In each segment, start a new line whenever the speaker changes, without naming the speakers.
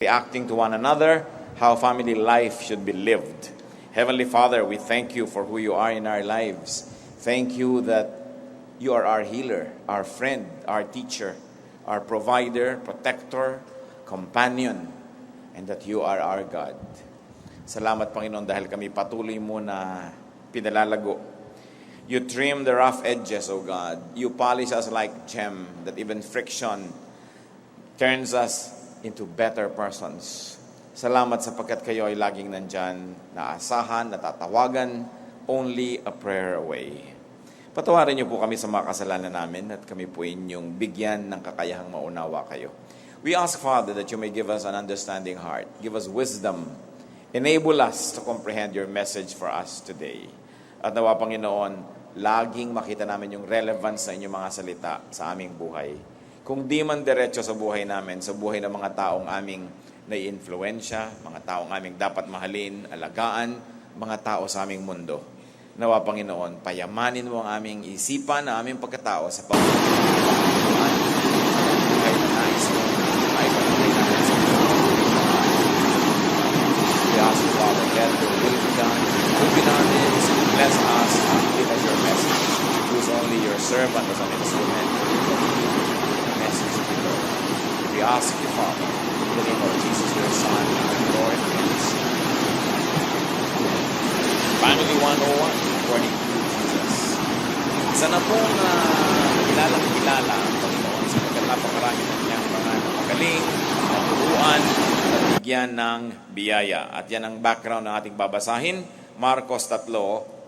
reacting to one another, how family life should be lived. Heavenly Father, we thank you for who you are in our lives. Thank you that you are our healer, our friend, our teacher, our provider, protector, companion, and that you are our God. Salamat, Panginoon, dahil kami patuloy mo na pinalalago. You trim the rough edges, O God. You polish us like gem, that even friction turns us into better persons. Salamat sapagkat kayo ay laging nandyan, naasahan, natatawagan, only a prayer away. Patawarin niyo po kami sa mga kasalanan namin at kami po inyong bigyan ng kakayahang maunawa kayo. We ask, Father, that you may give us an understanding heart, give us wisdom, enable us to comprehend your message for us today. At nawa, Panginoon, laging makita namin yung relevance sa inyong mga salita sa aming buhay. Kung di man diretso sa buhay namin, sa buhay ng mga taong aming nai-influensya, mga taong aming dapat mahalin, alagaan, mga tao sa aming mundo. Nawa, Panginoon, payamanin mo ang aming isipan, ang aming pagkatao sa pagkakataon. Kahit na nais mo, kahit na nais mo. We ask you, Father, let your will be done. Open our lips, bless us, give us your message. Use only your servant as an instrument. We ask you, Father, in the name of Jesus, your Son, our Lord and Savior. Family 101, according to Jesus. Isa na pong kilalang-kilala ang Panginoon sa napakarami ng niyang mga napagaling, naturuan, at bigyan ng biyaya. At yan ang background ng ating babasahin, Marcos 3,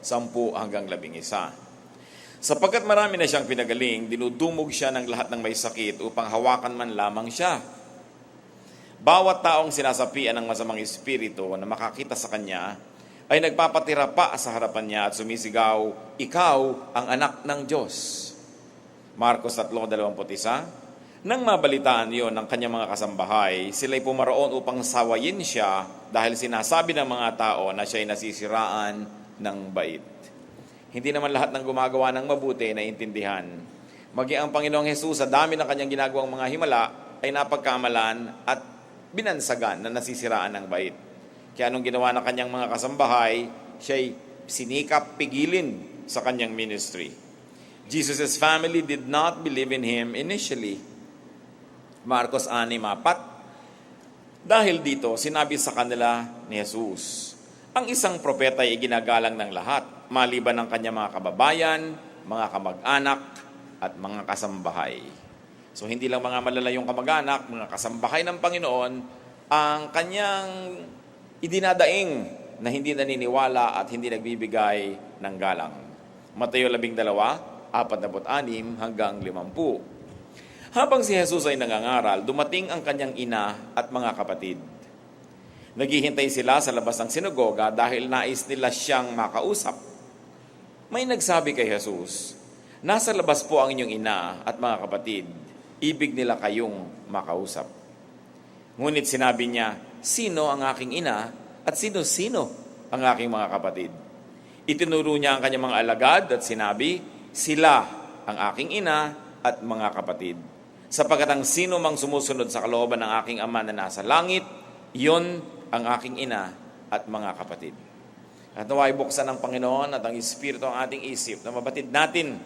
10 hanggang 11. Sapagkat marami na siyang pinagaling, dinudumog siya ng lahat ng may sakit upang hawakan man lamang siya. Bawat taong sinasapian ng masamang espiritu na makakita sa kanya, ay nagpapatira pa sa harapan niya at sumisigaw, "Ikaw ang anak ng Diyos." Marcos 3:21. Nang mabalitaan yon ng kanyang mga kasambahay, sila'y pumaroon upang sawayin siya dahil sinasabi ng mga tao na siya'y nasisiraan ng bait. Hindi naman lahat ng gumagawa ng mabuti na intindihan. Maging ang Panginoong Hesus sa dami ng kanyang ginagawang mga himala ay napagkamalan at binansagan na nasisiraan ng bait. Kaya anong ginawa ng kanyang mga kasambahay, siya'y sinikap pigilin sa kanyang ministry. Jesus' family did not believe in him initially. Marcos 6:4. Dahil dito, sinabi sa kanila ni Jesus, ang isang propeta ay ginagalang ng lahat, maliban ng kanyang mga kababayan, mga kamag-anak, at mga kasambahay. So hindi lang mga malalayong kamag-anak, mga kasambahay ng Panginoon, ang kanyang idinadaing na hindi naniniwala at hindi nagbibigay ng galang. Mateo 12:46 hanggang 50. Habang si Jesus ay nangangaral, dumating ang kanyang ina at mga kapatid. Naghihintay sila sa labas ng sinagoga dahil nais nila siyang makausap. May nagsabi kay Jesus, "Nasa labas po ang inyong ina at mga kapatid. Ibig nila kayong makausap." Ngunit sinabi niya, "Sino ang aking ina at sino-sino ang aking mga kapatid?" Itinuro niya ang kanyang mga alagad at sinabi, "Sila ang aking ina at mga kapatid. Sapagkat ang sino mang sumusunod sa kalooban ng aking Ama na nasa langit, iyon ang aking ina at mga kapatid." At naway buksan ng Panginoon at ang Espiritu ang ating isip na mabatid natin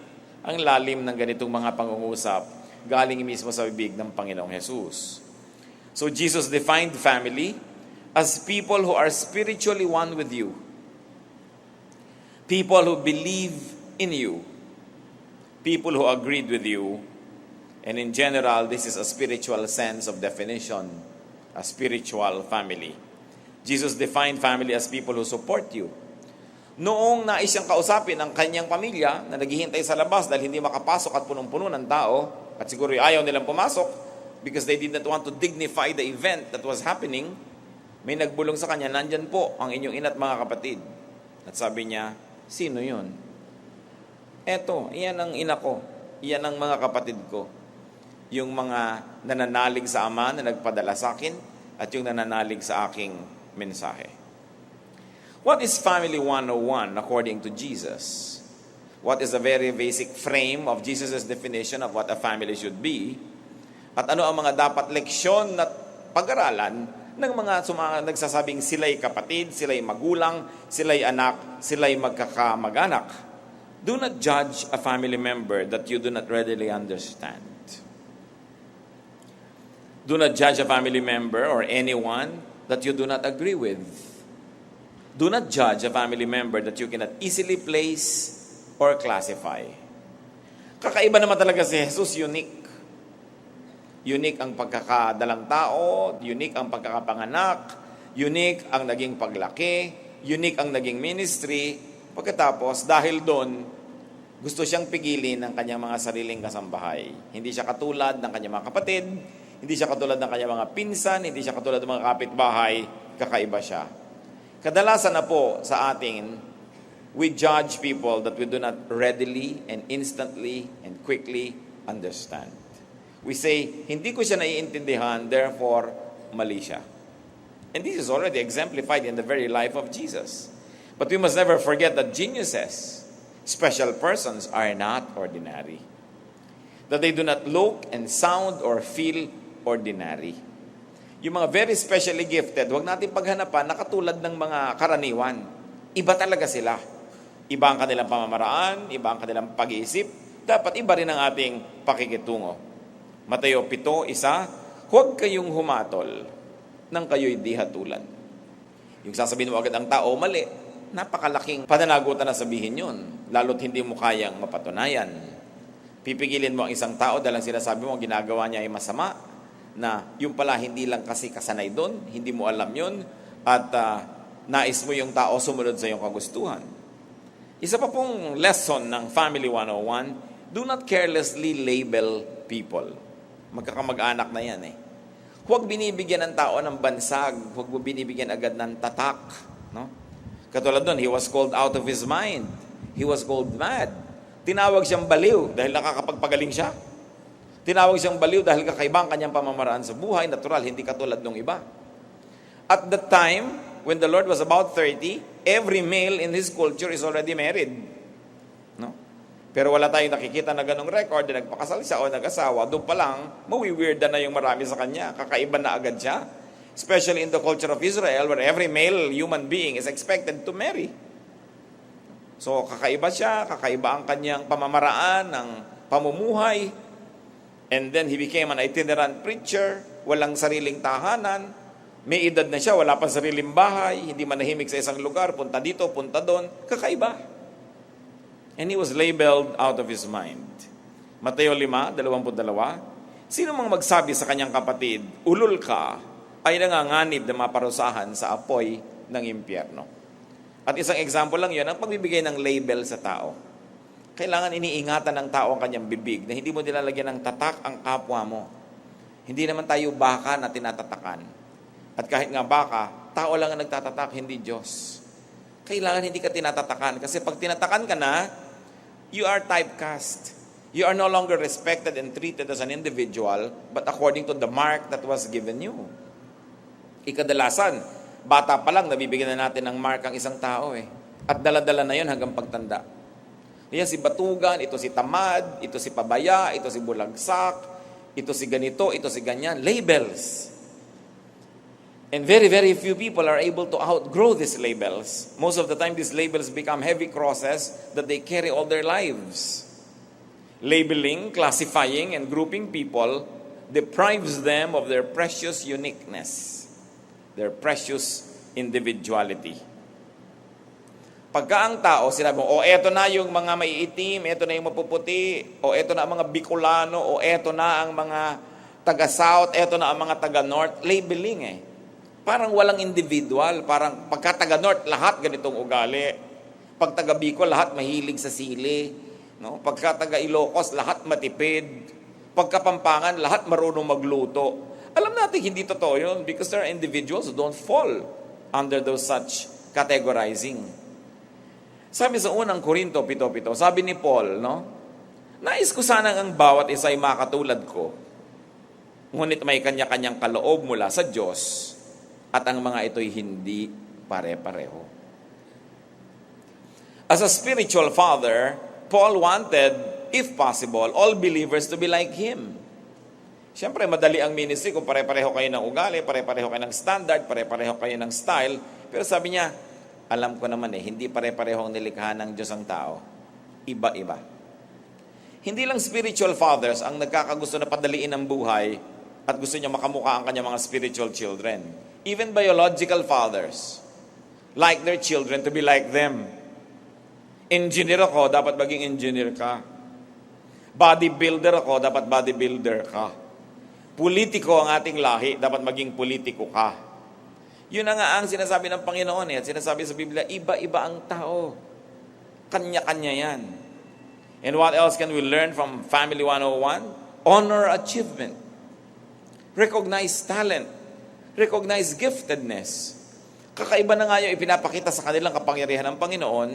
ang lalim ng ganitong mga pangungusap galing mismo sa bibig ng Panginoong Jesus. So Jesus defined family as people who are spiritually one with you. People who believe in you. People who agreed with you. And in general, this is a spiritual sense of definition, a spiritual family. Jesus defined family as people who support you. Noong nais siyang kausapin ang kanyang pamilya na naghihintay sa labas dahil hindi makapasok at punong-puno ng tao, at siguro ayaw nilang pumasok because they did not want to dignify the event that was happening, may nagbulong sa kanya, "Nandyan po ang inyong ina at mga kapatid." At sabi niya, "Sino yun?" "Eto, iyan ang ina ko, iyan ang mga kapatid ko. Yung mga nananalig sa Ama na nagpadala sa akin at yung nananalig sa aking mensahe." What is Family 101 according to Jesus? What is the very basic frame of Jesus' definition of what a family should be? At ano ang mga dapat leksyon na pag-aralan ng mga nagsasabing sila'y kapatid, sila'y magulang, sila'y anak, sila'y magkakamag-anak. Do not judge a family member that you do not readily understand. Do not judge a family member or anyone that you do not agree with. Do not judge a family member that you cannot easily place or classify. Kakaiba naman talaga si Jesus, unique. Unique ang pagkakadalang tao, unique ang pagkakapanganak, unique ang naging paglaki, unique ang naging ministry. Pagkatapos, dahil doon, gusto siyang pigilin ng kanyang mga sariling kasambahay. Hindi siya katulad ng kanyang mga kapatid, hindi siya katulad ng kanyang mga pinsan, hindi siya katulad ng mga kapitbahay, kakaiba siya. Kadalasan na po sa atin, we judge people that we do not readily and instantly and quickly understand. We say, hindi ko siya naiintindihan, therefore, mali siya. And this is already exemplified in the very life of Jesus. But we must never forget that geniuses, special persons, are not ordinary. That they do not look and sound or feel ordinary. Yung mga very specially gifted, huwag natin paghanapan na katulad ng mga karaniwan. Iba talaga sila. Iba ang kanilang pamamaraan, iba ang kanilang pag-iisip. Dapat iba rin ang ating pakikitungo. Mateo 7:1, huwag kayong humatol nang kayo'y di hatulan. Yung sasabihin mo agad ang tao, mali. Napakalaking pananagutan na sabihin yun, lalo't hindi mo kayang mapatunayan. Pipigilin mo ang isang tao dahil sinasabi mo ang ginagawa niya ay masama, na yung pala hindi lang kasi kasanay doon, hindi mo alam yun, at nais mo yung tao sumunod sa iyong kagustuhan. Isa pa pong lesson ng Family 101, do not carelessly label people. Magkakamag-anak na yan eh. Huwag binibigyan ng tao ng bansag, huwag mo binibigyan agad ng tatak. No? Katulad doon, he was called out of his mind. He was called mad. Tinawag siyang baliw dahil nakakapagpagaling siya. Tinawag siyang baliw dahil kakaiba ang kanyang pamamaraan sa buhay. Natural, hindi katulad ng iba. At the time, when the Lord was about 30, every male in his culture is already married. No? Pero wala tayong nakikita na ganong record na nagpakasal siya o nag-asawa. Doon pa lang, mawiweirda na yung marami sa kanya. Kakaiba na agad siya. Especially in the culture of Israel where every male human being is expected to marry. So kakaiba siya, kakaiba ang kanyang pamamaraan, ng pamumuhay. And then he became an itinerant preacher, walang sariling tahanan. May edad na siya, wala pang sariling bahay, hindi manahimik sa isang lugar, punta dito, punta doon. Kakaiba. And he was labeled out of his mind. Mateo 5:22, sino mang magsabi sa kanyang kapatid, ulol ka, ay nanganganib na maparusahan sa apoy ng impyerno. At isang example lang yun, ang pagbibigay ng label sa tao. Kailangan iniingatan ng tao ang kanyang bibig na hindi mo nilalagyan ng tatak ang kapwa mo. Hindi naman tayo baka na tinatatakan. At kahit nga baka, tao lang ang nagtatatak, hindi Diyos. Kailangan hindi ka tinatatakan. Kasi pag tinatakan ka na, you are typecast. You are no longer respected and treated as an individual, but according to the mark that was given you. Ikadalasan, bata pa lang, nabibigyan na natin ng mark ang isang tao eh. At dala-dala na yun hanggang pagtanda. Yan si batugan, ito si tamad, ito si pabaya, ito si bulagsak, ito si ganito, ito si ganyan. Labels. And very, very few people are able to outgrow these labels. Most of the time, these labels become heavy crosses that they carry all their lives. Labeling, classifying, and grouping people deprives them of their precious uniqueness, their precious individuality. Pagka ang tao, sinabi mo, eto na yung mga maiitim, eto na yung mapuputi, eto na ang mga Bicolano, eto na ang mga taga-South, eto na ang mga taga-North, labeling eh. Parang walang individual, parang pagka taga-North, lahat ganitong ugali. Pag taga-Bicol, lahat mahilig sa sili. No? Pagka taga-Ilocos, lahat matipid. Pagka Pampangan, lahat marunong magluto. Alam natin, hindi totoo yun because there are individuals who don't fall under those such categorizing. Sabi sa unang Korinto 7:7, sabi ni Paul, no? Nais ko sanang ang bawat isa ay makatulad ko. Ngunit may kanya-kanyang kaloob mula sa Diyos at ang mga ito'y hindi pare-pareho. As a spiritual father, Paul wanted, if possible, all believers to be like him. Siyempre, madali ang ministry kung pare-pareho kayo ng ugali, pare-pareho kayo ng standard, pare-pareho kayo ng style. Pero sabi niya, alam ko naman hindi pare-pareho ang nilikha ng Diyos ang tao. Iba-iba. Hindi lang spiritual fathers ang nagkakagusto na padaliin ang buhay at gusto niya makamukha ang kanyang mga spiritual children. Even biological fathers like their children to be like them. Engineer ako, dapat maging engineer ka. Bodybuilder ako, dapat bodybuilder ka. Politiko ang ating lahi, dapat maging politiko ka. Yun na nga ang sinasabi ng Panginoon at sinasabi sa Biblia, iba-iba ang tao. Kanya-kanya yan. And what else can we learn from Family 101? Honor achievement. Recognize talent. Recognize giftedness. Kakaiba na nga yung ipinapakita sa kanilang kapangyarihan ng Panginoon,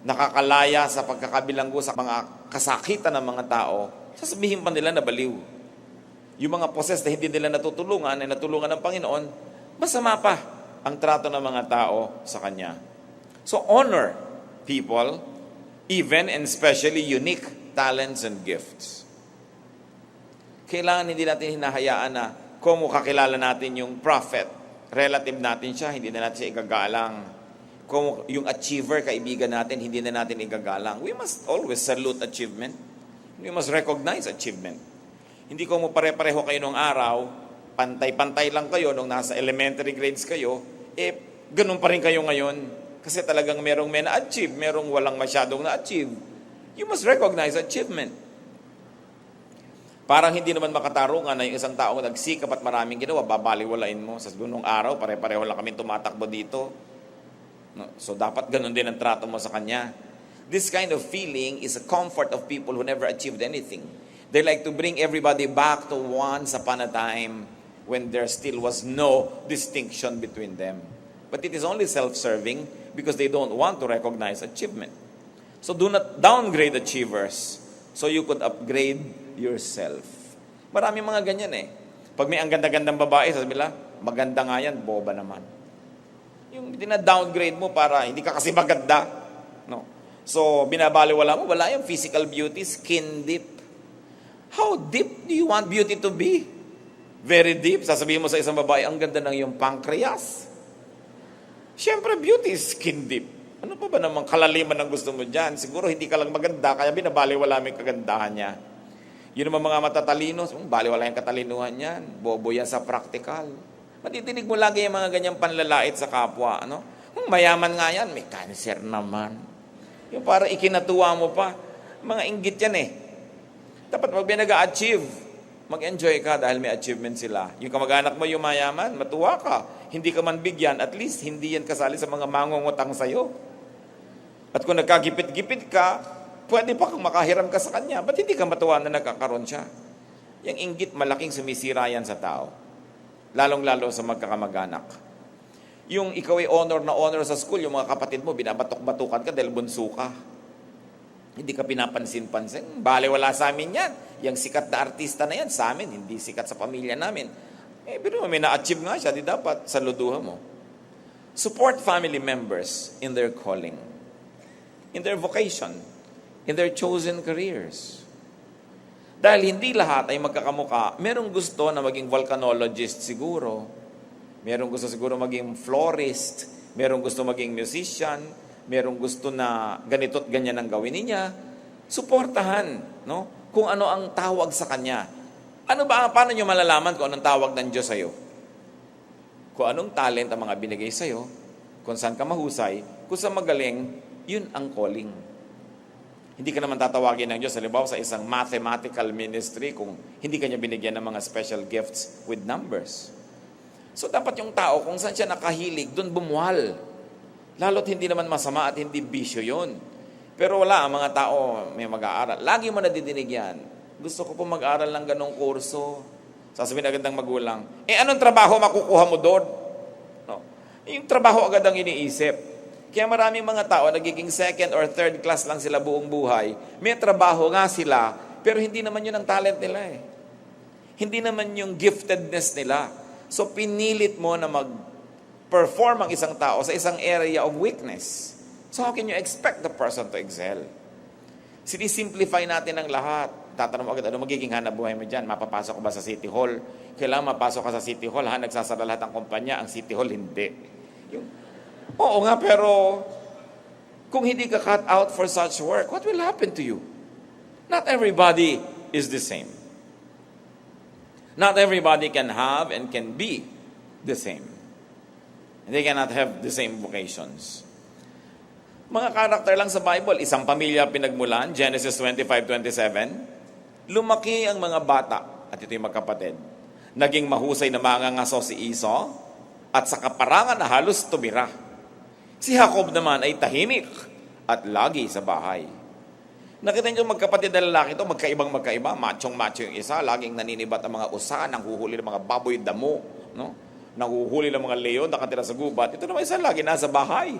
nakakalaya sa pagkakabilanggo sa mga kasakitan ng mga tao, sasabihin pa nila na baliw. Yung mga poses na hindi nila natutulungan, ay natulungan ng Panginoon, masama pa ang trato ng mga tao sa Kanya. So honor people, even and especially unique talents and gifts. Kailangan hindi natin hinahayaan na kung kakilala natin yung prophet, relative natin siya, hindi na natin siya igagalang. Kung yung achiever, kaibigan natin, hindi na natin igagalang. We must always salute achievement. We must recognize achievement. Hindi ko mo pare-pareho kayo nung araw, pantay-pantay lang kayo nung nasa elementary grades kayo, ganun pa rin kayo ngayon. Kasi talagang merong may na-achieve, merong walang masyadong na-achieve. You must recognize achievement. Parang hindi naman makatarungan na yung isang taong nagsikap at maraming ginawa, babaliwalain mo. Sa gunong araw, pare-pareho lang kami tumatakbo dito. No? So dapat ganun din ang trato mo sa kanya. This kind of feeling is a comfort of people who never achieved anything. They like to bring everybody back to once upon a time when there still was no distinction between them. But it is only self-serving because they don't want to recognize achievement. So do not downgrade achievers so you could upgrade yourself. Maraming mga ganyan Pag may ang ganda-gandang babae, sabi nila, maganda nga yan, boba naman. Yung dina-downgrade mo para hindi ka kasi maganda. No. So binabaliwala mo, wala yung physical beauty, skin deep. How deep do you want beauty to be? Very deep. Sasabihin mo sa isang babae, ang ganda ng iyong pancreas. Siyempre, beauty is skin deep. Ano pa ba namang kalaliman ang gusto mo dyan? Siguro hindi ka lang maganda, kaya binabaliwala mo yung kagandahan niya. Yun naman mga matatalino, baliwala yung katalinuhan niyan. Bobo yan sa practical. Matitinig mo lagi yung mga ganyang panlalait sa kapwa. Kung mayaman nga yan, may cancer naman. Yung para ikinatuwa mo pa, mga inggit yan Dapat pag may nag-a-achieve, mag-enjoy ka dahil may achievement sila. Yung kamag-anak mo yung mayaman, matuwa ka. Hindi ka man bigyan, at least hindi yan kasali sa mga mangungutang sa'yo. At kung nagkagipit-gipit ka, pwede pa kang makahiram ka sa kanya. Ba't hindi ka matuwa na nagkakaroon siya? Yung inggit, malaking sumisira yan sa tao. Lalong-lalo sa magkakamag-anak. Yung ikaw ay honor na honor sa school, yung mga kapatid mo, binabatok-batukan ka dahil bunso ka. Hindi ka pinapansin-pansin. Baliwala sa amin yan. Yung sikat na artista na yan, sa amin, hindi sikat sa pamilya namin. Pero may na-achieve nga siya, di dapat saluduhan mo. Support family members in their calling, in their vocation, in their chosen careers. Dahil hindi lahat ay magkakamuka. Merong gusto na maging volcanologist siguro. Merong gusto siguro maging florist. Merong gusto maging musician. Merong gusto na ganito't ganyan ang gawin niya, suportahan, kung ano ang tawag sa kanya. Paano nyo malalaman kung anong tawag ng Diyos sa'yo? Kung anong talent ang mga binigay sa'yo, kung saan ka mahusay, kung saan magaling, yun ang calling. Hindi ka naman tatawagin ng Diyos, halimbawa sa isang mathematical ministry, kung hindi ka niya binigyan ng mga special gifts with numbers. So dapat yung tao, kung saan siya nakahilig, doon bumuhal. Lalo't hindi naman masama at hindi bisyo yun. Pero wala, ang mga tao may mag-aaral. Lagi mo nadidinig yan. Gusto ko po mag-aaral ng ganong kurso. Sasabihin agad ng magulang, anong trabaho makukuha mo doon? Yung trabaho agad ang iniisip. Kaya maraming mga tao, nagiging second or third class lang sila buong buhay. May trabaho nga sila, pero hindi naman yun ang talent nila Hindi naman yung giftedness nila. So pinilit mo na perform ang isang tao sa isang area of weakness. So how can you expect the person to excel? Sinisimplify natin ang lahat. tatanong mo agad, ano magiging hanap buhay mo dyan? Mapapasok ka ba sa City Hall? Kailangan mapasok ka sa City Hall, nagsasara lahat ng kumpanya, ang City Hall hindi. Oo nga, pero kung hindi ka cut out for such work, what will happen to you? Not everybody is the same. Not everybody can have and can be the same. They cannot have the same vocations. Mga karakter lang sa Bible, isang pamilya pinagmulan, Genesis 25:27. Lumaki ang mga bata, at ito'y magkapatid. Naging mahusay na mangangaso si Esau, at sa kaparangan na halos tumira. Si Jacob naman ay tahimik at lagi sa bahay. Nakita niyo magkapatid na lalaki ito, magkaiba, machong-macho yung isa, laging naninibat ang mga usa, nanghuhuli ng mga baboy damo, no? Nanghuhuli ng mga leon, nakatira sa gubat. Ito naman isa, lagi nasa bahay.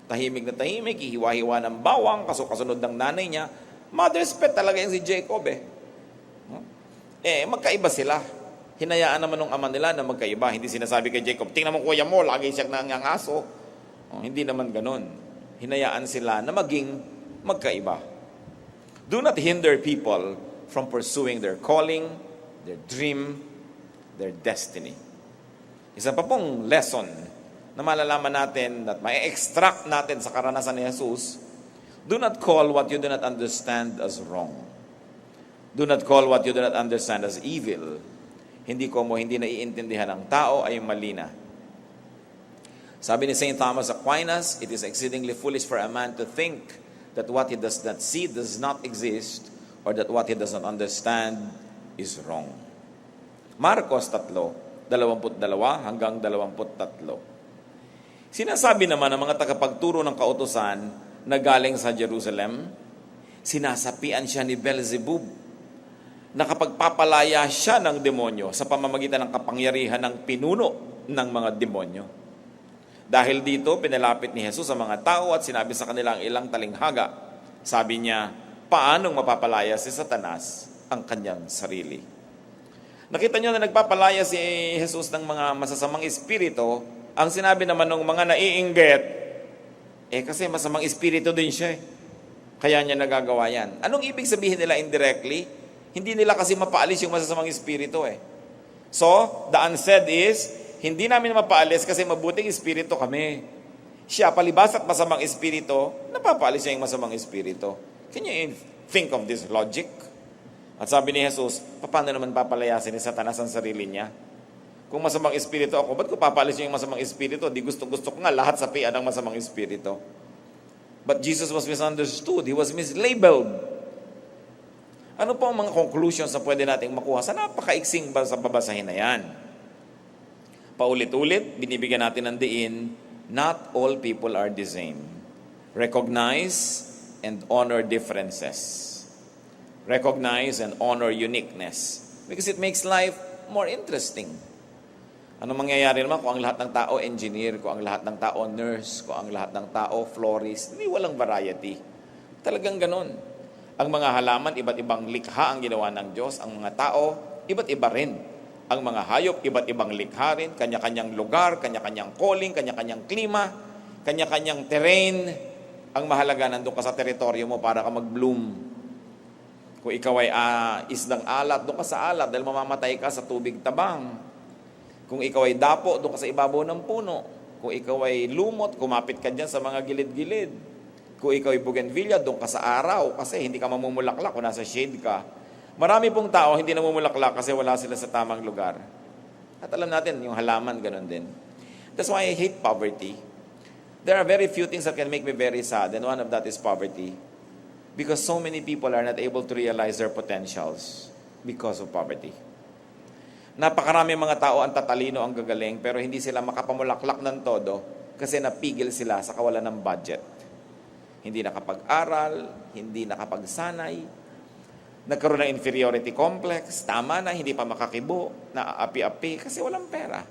Tahimik na tahimik, hihiwa-hiwa ng bawang, kasunod ng nanay niya. Mother's pet talaga yung si Jacob no? Magkaiba sila. Hinayaan naman ng ama nila na magkaiba. Hindi sinasabi kay Jacob, tingnan mo kuya mo, lagi siyang nangangaso. Hindi naman ganon. Hinayaan sila na maging magkaiba. Do not hinder people from pursuing their calling, their dream, their destiny. Isa pa pong lesson na malalaman natin at ma-extract natin sa karanasan ni Jesus, do not call what you do not understand as wrong. Do not call what you do not understand as evil. Hindi naiintindihan ng tao ay mali na. Sabi ni St. Thomas Aquinas, it is exceedingly foolish for a man to think that what he does not see does not exist, or that what he does not understand is wrong. Marcos 3:22 hanggang 23. Sinasabi naman ng mga tagapagturo ng kautusan na galing sa Jerusalem, sinasapian siya ni Beelzebub, nakapagpapalaya siya ng demonyo sa pamamagitan ng kapangyarihan ng pinuno ng mga demonyo. Dahil dito, pinalapit ni Jesus sa mga tao at sinabi sa kanila ang ilang talinghaga. Sabi niya, paanong mapapalaya si Satanas ang kanyang sarili? Nakita niyo na nagpapalaya si Jesus ng mga masasamang espiritu. Ang sinabi naman ng mga naiinggit, kasi masamang espiritu din siya. Kaya niya nagagawa yan. Anong ibig sabihin nila indirectly? Hindi nila kasi mapaalis yung masasamang espiritu So, the unsaid is, hindi namin mapaalis kasi mabuting espiritu kami. Siya, palibas at masamang espiritu, napapaalis niya yung masamang espiritu. Can you think of this logic? At sabi ni Jesus, paano naman papalayasin ni Satanas ang sarili niya? Kung masamang espiritu ako, ba't ko papaalis niya yung masamang espiritu? Di gusto-gusto ko nga lahat sapian ng masamang espiritu. But Jesus was misunderstood. He was mislabeled. Ano po ang mga conclusions na pwede nating makuha sa napakaiksing sa babasahin na yan? Paulit-ulit, binibigyan natin ng diin, not all people are the same. Recognize and honor differences. Recognize and honor uniqueness. Because it makes life more interesting. Ano mangyayari naman kung ang lahat ng tao engineer, kung ang lahat ng tao nurse, kung ang lahat ng tao florist, hindi walang variety. Talagang ganon. Ang mga halaman, iba't ibang likha ang ginawa ng Diyos. Ang mga tao, iba't iba rin. Ang mga hayop, iba't ibang likha rin, kanya-kanyang lugar, kanya-kanyang calling, kanya-kanyang klima, kanya-kanyang terrain. Ang mahalaga, nandun ka sa teritoryo mo para ka mag-bloom. Kung ikaw ay isdang alat, doon ka sa alat dahil mamamatay ka sa tubig tabang. Kung ikaw ay dapo, doon ka sa ibabaw ng puno. Kung ikaw ay lumot, kumapit ka dyan sa mga gilid-gilid. Kung ikaw ay bougainvillea, doon ka sa araw kasi hindi ka mamumulaklak kung nasa shade ka. Marami pong tao hindi namumulaklak kasi wala sila sa tamang lugar. At alam natin, yung halaman, ganun din. That's why I hate poverty. There are very few things that can make me very sad, and one of that is poverty. Because so many people are not able to realize their potentials because of poverty. Napakarami mga tao ang tatalino, ang gagaling, pero hindi sila makapamulaklak ng todo kasi napigil sila sa kawalan ng budget. Hindi nakapag-aral, hindi nakapagsanay, nagkaroon ng inferiority complex, tama na, hindi pa makakibo, naaapi-api, kasi walang pera.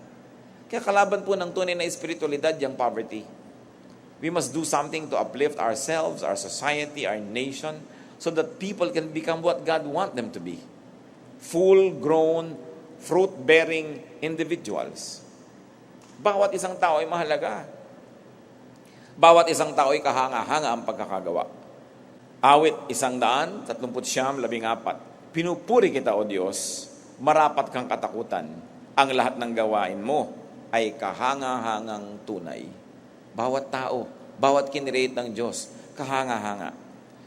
Kaya kalaban po ng tunay na espiritualidad yung poverty. We must do something to uplift ourselves, our society, our nation, so that people can become what God wants them to be. Full-grown, fruit-bearing individuals. Bawat isang tao ay mahalaga. Bawat isang tao ay kahanga-hanga ang pagkakagawa. Awit 139, 14. Pinupuri kita, O Diyos, marapat kang katakutan. Ang lahat ng gawain mo ay kahanga-hangang tunay. Bawat tao, bawat kinirate ng Diyos, kahanga-hanga.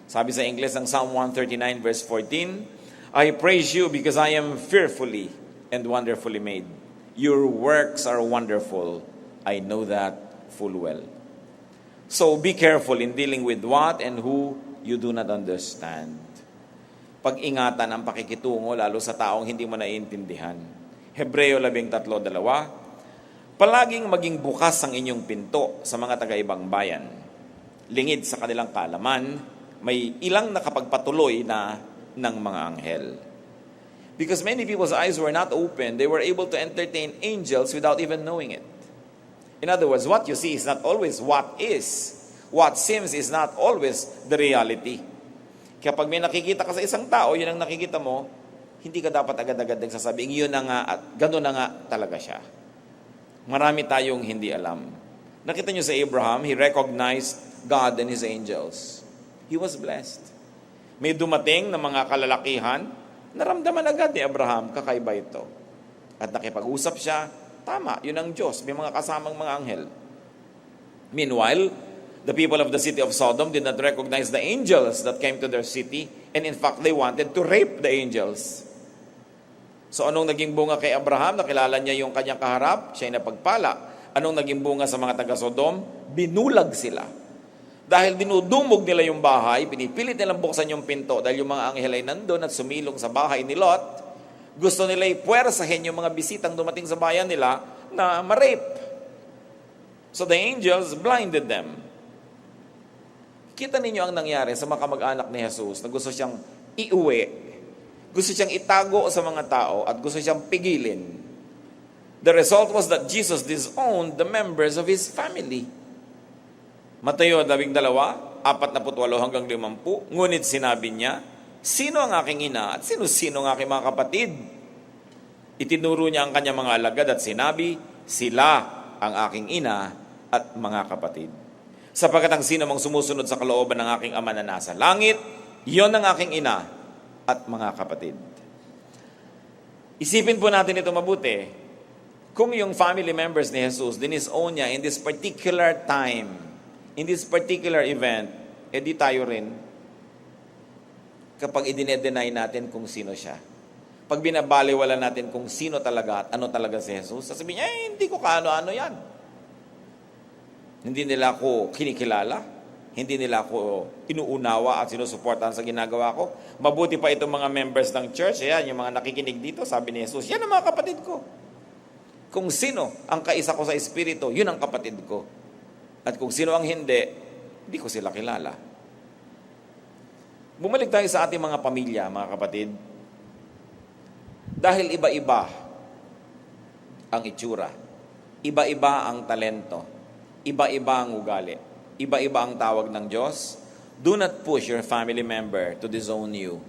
Sabi sa English ng Psalm 139 verse 14, I praise you because I am fearfully and wonderfully made. Your works are wonderful. I know that full well. So be careful in dealing with what and who you do not understand. Pag-ingatan ang pakikitungo lalo sa taong hindi mo naiintindihan. Hebreo 13:2, palaging maging bukas ang inyong pinto sa mga taga-ibang bayan. Lingid sa kanilang kaalaman, may ilang nakapagpatuloy na ng mga anghel. Because many people's eyes were not open, they were able to entertain angels without even knowing it. In other words, what you see is not always what is. What seems is not always the reality. Kapag may nakikita ka sa isang tao, yun ang nakikita mo, hindi ka dapat agad-agad nagsasabing, yun na nga at gano'n na nga talaga siya. Marami tayong hindi alam. Nakita nyo sa Abraham, he recognized God and His angels. He was blessed. May dumating na mga kalalakihan, naramdaman agad ni Abraham, kakaiba ito. At nakipag-usap siya, tama, yun ang Diyos, may mga kasamang mga anghel. Meanwhile, the people of the city of Sodom did not recognize the angels that came to their city, and in fact, they wanted to rape the angels. So anong naging bunga kay Abraham? Nakilala niya yung kanyang kaharap, siya'y napagpala. Anong naging bunga sa mga taga-Sodom? Binulag sila. Dahil dinudumog nila yung bahay, pinipilit nilang buksan yung pinto dahil yung mga anghel ay nandun at sumilong sa bahay ni Lot. Gusto nila ipuwersahin yung mga bisitang dumating sa bayan nila na ma-rape. So the angels blinded them. Kita ninyo ang nangyari sa mga kamag-anak ni Jesus na gusto siyang iuwi, gusto siyang itago sa mga tao at gusto siyang pigilin. The result was that Jesus disowned the members of His family. Mateo 12, 48 hanggang 50, ngunit sinabi niya, sino ang aking ina at sino-sino ang aking mga kapatid? Itinuro niya ang kanyang mga alagad at sinabi, sila ang aking ina at mga kapatid. Sapagkat ang sino mang sumusunod sa kalooban ng aking ama na nasa langit, iyon ang aking ina at mga kapatid. Isipin po natin ito mabuti. Kung yung family members ni Jesus, dinisown niya in this particular time, in this particular event, edi tayo rin kapag idine-deny natin kung sino siya. Pag binabaliwala natin kung sino talaga at ano talaga si Jesus, sasabihin niya, hindi ko kaano-ano yan. Hindi nila ako kinikilala, hindi nila ako inuunawa at sinusuportahan sa ginagawa ko. Mabuti pa itong mga members ng church, yan, yung mga nakikinig dito, sabi ni Jesus, yan ang mga kapatid ko. Kung sino ang kaisa ko sa Espiritu, yun ang kapatid ko. At kung sino ang hindi ko sila kilala. Bumalik tayo sa ating mga pamilya, mga kapatid. Dahil iba-iba ang itsura, iba-iba ang talento, iba-iba ang ugali, iba-iba ang tawag ng Diyos, do not push your family member to disown you.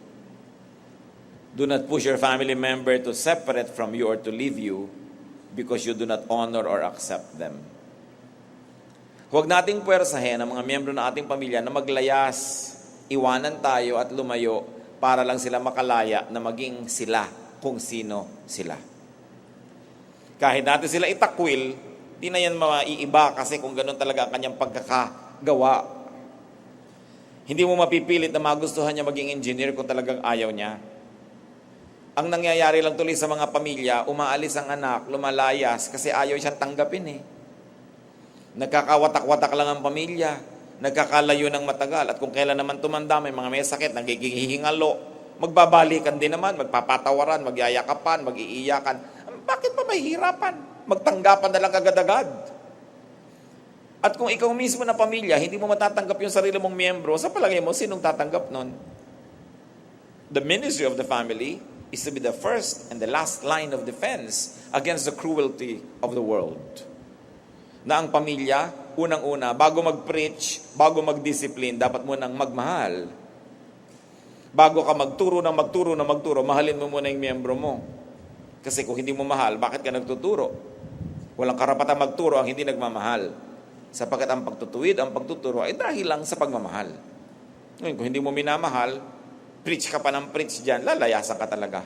Do not push your family member to separate from you or to leave you because you do not honor or accept them. Huwag nating puwersahin ang mga miyembro ng ating pamilya na maglayas, iwanan tayo at lumayo para lang sila makalaya na maging sila kung sino sila. Kahit natin sila itakwil, di na yan maiiba kasi kung ganun talaga ang kanyang pagkakagawa. Hindi mo mapipilit na magustuhan niya maging engineer kung talagang ayaw niya. Ang nangyayari lang tuloy sa mga pamilya, umaalis ang anak, lumalayas kasi ayaw siyang tanggapin eh. Nagkakawatak-watak lang ang pamilya, nagkakalayo ng matagal, at kung kailan naman tumanda, may mga may sakit, nagiging hihingalo, magbabalikan din naman, magpapatawaran, magyayakapan, mag-iiyakan. Bakit pa mahihirapan? Magtanggapan na lang agad-agad. At kung ikaw mismo na pamilya, hindi mo matatanggap yung sarili mong miyembro, sa palagay mo, sinong tatanggap nun? The ministry of the family is to be the first and the last line of defense against the cruelty of the world. Na ang pamilya, unang-una, bago mag-preach, bago mag-discipline, dapat mo nang magmahal. Bago ka magturo, mahalin mo muna yung miyembro mo. Kasi kung hindi mo mahal, bakit ka nagtuturo? Walang karapatang magturo ang hindi nagmamahal. Sapagkat ang pagtutuwid, ang pagtuturo ay dahil lang sa pagmamahal. Ngayon, kung hindi mo minamahal, preach ka pa ng preach dyan, lalayasan ka talaga.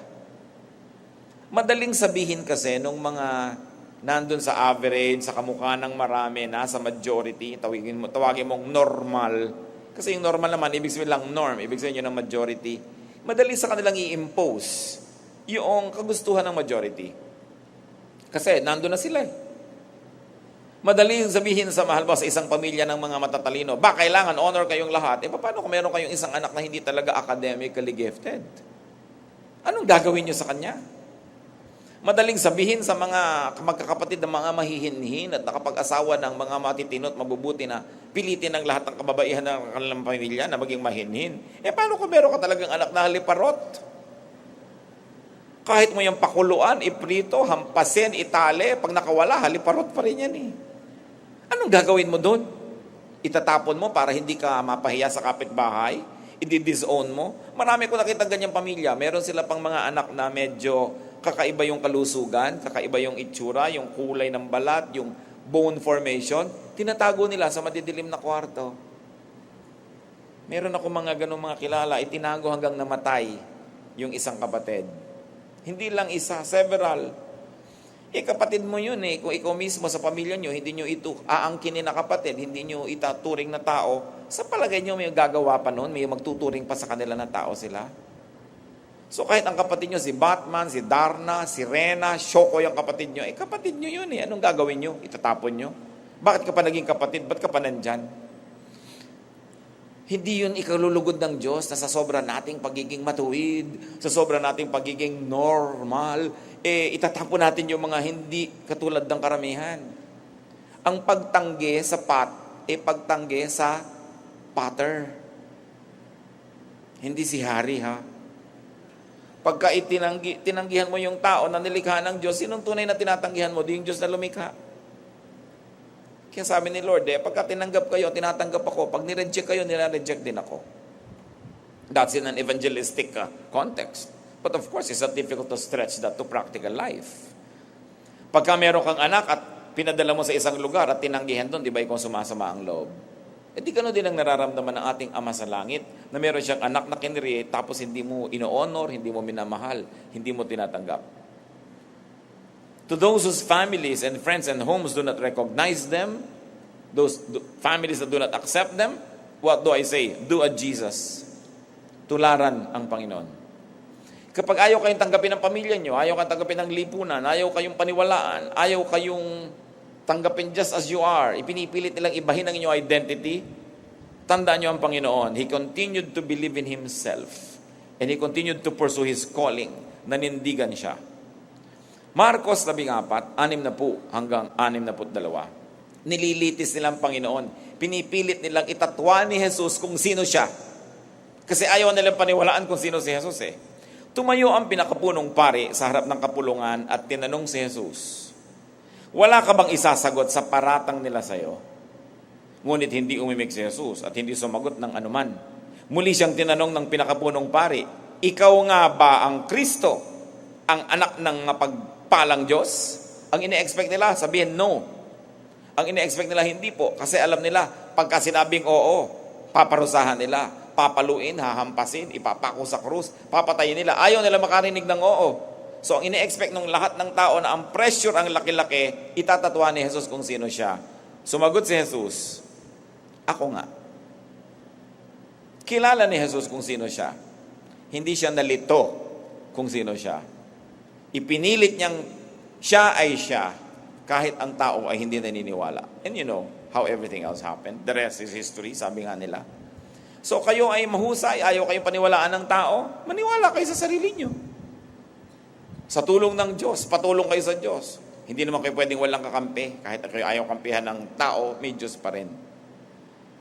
Madaling sabihin kasi nung mga nandun sa average, sa kamukha ng marami, nasa majority, tawagin mong normal. Kasi yung normal naman, ibig sabihin lang norm, ibig sabihin yun ng majority. Madali sa kanilang i-impose yung kagustuhan ng majority. Kasi nandun na sila eh. Madali sabihin sa mahal ba sa isang pamilya ng mga matatalino, kailangan honor kayong lahat. Paano kung meron kayong isang anak na hindi talaga academically gifted? Anong gagawin nyo sa kanya? Madaling sabihin sa mga magkakapatid ng mga mahihinhin at nakapag-asawa ng mga matitino at mabubuti na pilitin ng lahat ng kababaihan ng kanilang pamilya na maging mahinhin. Paano kung meron ka talagang anak na haliparot? Kahit mo yung pakuluan, iprito, hampasin, itali, pag nakawala, haliparot pa rin yan eh. Anong gagawin mo doon? Itatapon mo para hindi ka mapahiya sa kapitbahay? I-disown mo? Marami ko nakita ganyang pamilya. Meron sila pang mga anak na medyo kakaiba yung kalusugan, kakaiba yung itsura, yung kulay ng balat, yung bone formation. Tinatago nila sa madidilim na kwarto. Meron ako mga ganong mga kilala, itinago hanggang namatay yung isang kapatid. Hindi lang isa, several. Kapatid mo yun eh. Kung ikaw mismo sa pamilya nyo, hindi nyo ito aangkinin na kapatid, hindi nyo itaturing na tao, sa palagay nyo may gagawa pa nun, may magtuturing pa sa kanila na tao sila. So kahit ang kapatid nyo, si Batman, si Darna, si Rena, Shoko yung kapatid nyo, kapatid nyo yun eh. Anong gagawin nyo? Itatapon nyo? Bakit ka pa naging kapatid? Ba't ka pa nandyan? Hindi yun ikalulugod ng Diyos na sa sobra nating pagiging matuwid, sa sobra nating pagiging normal, itatapon natin yung mga hindi katulad ng karamihan. Ang pagtanggi sa pagtanggi sa potter. Hindi si hari ha. Pagka tinanggihan mo yung tao na nilikha ng Diyos, sinong tunay na tinatanggihan mo? Di yung Diyos na lumikha. Kaya sabi ni Lord, pagka tinanggap kayo, tinatanggap ako. Pag nireject kayo, nire-reject din ako. That's in an evangelistic context. But of course, it's not difficult to stretch that to practical life. Pagka meron kang anak at pinadala mo sa isang lugar at tinanggihan doon, di ba ikaw sumasama ang loob? Di gano'n din ang nararamdaman ng ating Ama sa Langit na meron siyang anak na kinreate tapos hindi mo ino-honor, hindi mo minamahal, hindi mo tinatanggap. To those whose families and friends and homes do not recognize them, those families that do not accept them, what do I say? Do a Jesus. Tularan ang Panginoon. Kapag ayaw kayong tanggapin ng pamilya nyo, ayaw kayong tanggapin ng lipunan, ayaw kayong paniwalaan, ayaw kayong tanggapin just as you are, ipinipilit nilang ibahin ang inyong identity, tandaan nyo ang Panginoon. He continued to believe in Himself and He continued to pursue His calling. Nanindigan siya. Marcos 14, 60 hanggang 62. Nililitis nilang Panginoon. Pinipilit nilang itatwa ni Jesus kung sino siya. Kasi ayaw nilang paniwalaan kung sino si Jesus eh. Tumayo ang pinakapunong pari sa harap ng kapulungan at tinanong si Jesus, wala ka bang isasagot sa paratang nila sa iyo? Ngunit hindi umimik si Jesus at hindi sumagot ng anuman. Muli siyang tinanong ng pinakapunong pari, ikaw nga ba ang Kristo, ang anak ng mapagpalang Diyos? Ang ine-expect nila, sabihin no. Ang ine-expect nila, hindi po. Kasi alam nila, pagka sinabing oo, paparusahan nila, papaluin, hahampasin, ipapako sa krus, papatayin nila. Ayaw nila makarinig ng oo. So ang ine-expect ng lahat ng tao na ang pressure ang laki-laki, itatatwa ni Jesus kung sino siya. Sumagot si Jesus, ako nga. Kilala ni Jesus kung sino siya. Hindi siya nalito kung sino siya. Ipinilit niyang siya ay siya kahit ang tao ay hindi naniniwala. And you know how everything else happened. The rest is history, sabi nga nila. So kayo ay mahusay, ayaw kayong paniwalaan ng tao, maniwala kayo sa sarili niyo. Sa tulong ng Diyos, patulong kayo sa Diyos. Hindi naman kayo pwedeng walang kakampi. Kahit kayo ayaw kampihan ng tao, may Diyos pa rin.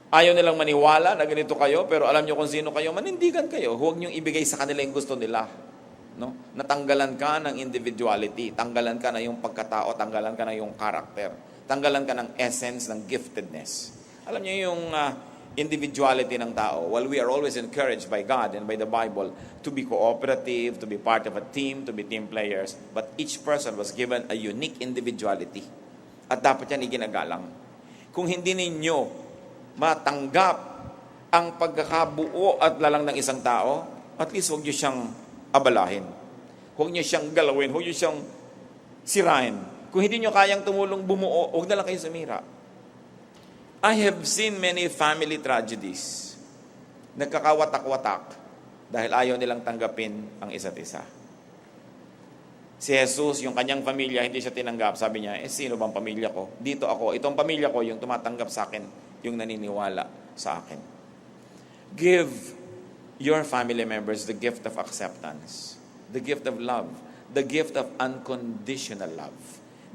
Ayaw nilang maniwala na ganito kayo, pero alam niyo kung sino kayo, manindigan kayo. Huwag niyong ibigay sa kanila yung gusto nila. No? Natanggalan ka ng individuality, tanggalan ka na yung pagkatao, tanggalan ka na yung character, tanggalan ka ng essence, ng giftedness. Alam niyo yung individuality ng tao. While we are always encouraged by God and by the Bible to be cooperative, to be part of a team, to be team players, but each person was given a unique individuality. At dapat yan iginagalang. Kung hindi ninyo matanggap ang pagkakabuo at lalang ng isang tao, at least huwag niyo siyang abalahin. Huwag niyo siyang galawin, huwag niyo siyang sirain. Kung hindi niyo kayang tumulong bumuo, huwag na lang kayo sumira. I have seen many family tragedies. Nagkakawatak-watak dahil ayaw nilang tanggapin ang isa't isa. Si Jesus, yung kanyang pamilya, hindi siya tinanggap. Sabi niya, sino bang pamilya ko? Dito ako. Itong pamilya ko, yung tumatanggap sa akin, yung naniniwala sa akin. Give your family members the gift of acceptance, the gift of love, the gift of unconditional love.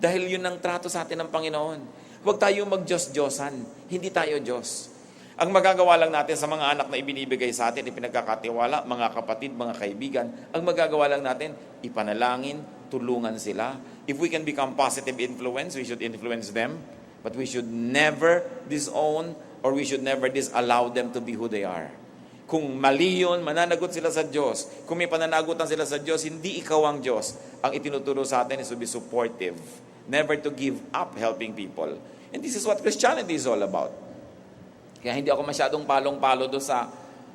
Dahil yun ang trato sa atin ng Panginoon. Huwag tayo mag-Diyos-Diyosan. Hindi tayo Diyos. Ang magagawa lang natin sa mga anak na ibinibigay sa atin, ipinagkakatiwala, mga kapatid, mga kaibigan, ang magagawa lang natin, ipanalangin, tulungan sila. If we can become positive influence, we should influence them. But we should never disown or we should never disallow them to be who they are. Kung mali yun, mananagot sila sa Diyos. Kung may pananagutan sila sa Diyos, hindi ikaw ang Diyos. Ang itinuturo sa atin is to be supportive. Never to give up helping people. And this is what Christianity is all about. Kaya hindi ako masyadong palong-palo doon sa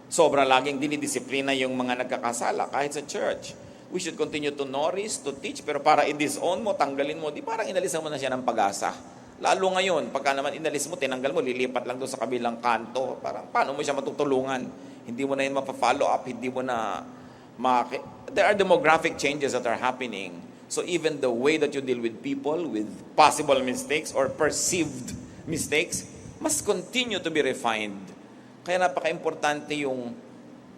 sobrang laging dinidisiplina yung mga nagkakasala kahit sa church. We should continue to nourish, to teach, pero para i-disown mo, tanggalin mo, di parang inalisan mo na siya ng pag-asa. Lalo ngayon, pagka naman inalis mo, tinanggal mo, lilipat lang doon sa kabilang kanto. Parang paano mo siya matutulungan? Hindi mo na yun mapa-follow up, hindi mo na there are demographic changes that are happening. So even the way that you deal with people with possible mistakes or perceived mistakes must continue to be refined. Kaya napaka-importante yung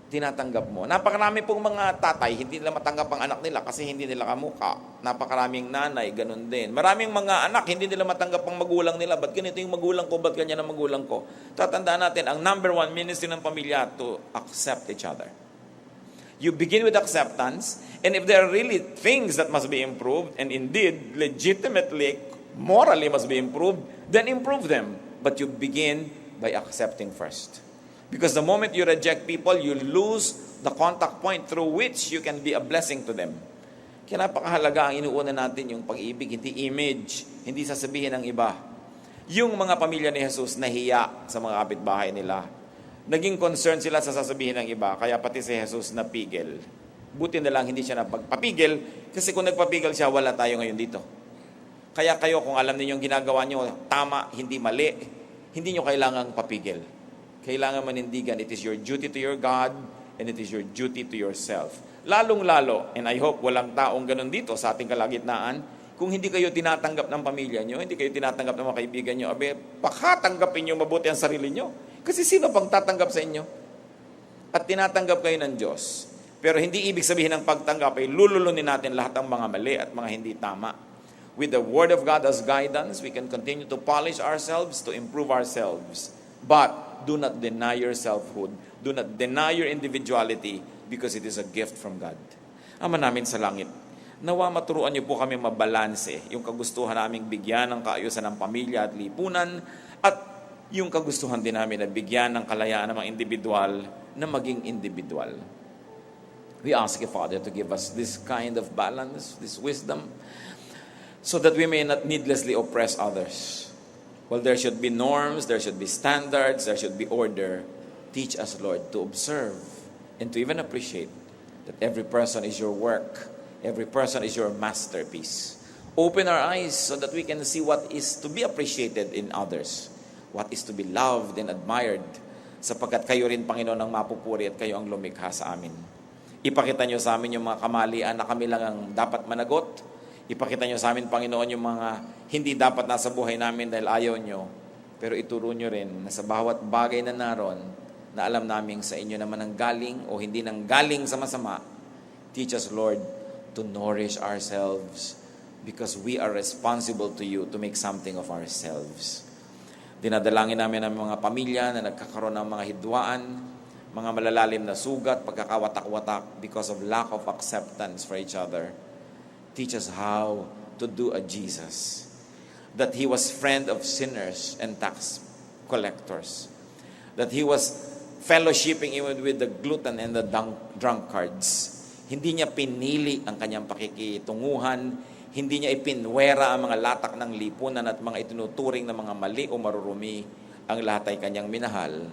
tinatanggap mo. Napakarami pong mga tatay, hindi nila matanggap ang anak nila kasi hindi nila kamukha. Napakaraming nanay, ganun din. Maraming mga anak, hindi nila matanggap ang magulang nila. Ba't ganito yung magulang ko? Ba't ganyan ang magulang ko? Tatandaan natin, ang number one ministry ng pamilya to accept each other. You begin with acceptance, and if there are really things that must be improved, and indeed, legitimately, morally must be improved, then improve them. But you begin by accepting first. Because the moment you reject people, you lose the contact point through which you can be a blessing to them. Kaya napakahalaga ang inuuna natin yung pag-ibig, hindi image, hindi sasabihin ng iba. Yung mga pamilya ni Jesus nahiya sa mga kapitbahay nila. Naging concern sila sa sasabihin ng iba, kaya pati si Jesus napigil. Buti na lang hindi siya napagpapigil, kasi kung nagpapigil siya, wala tayo ngayon dito. Kaya kayo, kung alam niyo yung ginagawa niyo, tama, hindi mali, hindi niyo kailangang papigil. Kailangan manindigan. It is your duty to your God and it is your duty to yourself. Lalong-lalo, and I hope walang taong ganun dito sa ating kalagitnaan, kung hindi kayo tinatanggap ng pamilya nyo, hindi kayo tinatanggap ng mga kaibigan nyo, pakatanggapin nyo mabuti ang sarili nyo. Kasi sino pang tatanggap sa inyo? At tinatanggap kayo ng Diyos. Pero hindi ibig sabihin ng pagtanggap ay lululunin natin lahat ng mga mali at mga hindi tama. With the Word of God as guidance, we can continue to polish ourselves, to improve ourselves. But do not deny your selfhood. Do not deny your individuality because it is a gift from God. Ama namin sa langit, nawa maturuan niyo po kami mabalanse yung kagustuhan naming bigyan ng kaayusan ng pamilya at lipunan at yung kagustuhan din namin na bigyan ng kalayaan ng mga individual na maging individual. We ask you, Father, to give us this kind of balance, this wisdom, so that we may not needlessly oppress others. Well, there should be norms, there should be standards, there should be order. Teach us, Lord, to observe and to even appreciate that every person is your work, every person is your masterpiece. Open our eyes so that we can see what is to be appreciated in others, what is to be loved and admired, sapagkat kayo rin, Panginoon, ang mapupuri at kayo ang lumikha sa amin. Ipakita nyo sa amin yung mga kamalian na kami lang ang dapat managot. Ipakita nyo sa amin, Panginoon, yung mga hindi dapat nasa buhay namin dahil ayaw nyo. Pero ituro nyo rin na sa bawat bagay na naroon, na alam namin sa inyo naman ang galing o hindi nang galing sa masama. Teach us, Lord, to nourish ourselves because we are responsible to you to make something of ourselves. Dinadalangin namin ang mga pamilya na nagkakaroon ng mga hidwaan, mga malalalim na sugat, pagkakawatak-watak because of lack of acceptance for each other. Teach us how to do a Jesus, that He was friend of sinners and tax collectors, that He was fellowshipping even with the glutton and the drunkards. Hindi niya pinili ang kanyang pakikitunguhan, hindi niya ipinwera ang mga latak ng lipunan at mga itinuturing na mga mali o marurumi. Ang lahat ay kanyang minahal.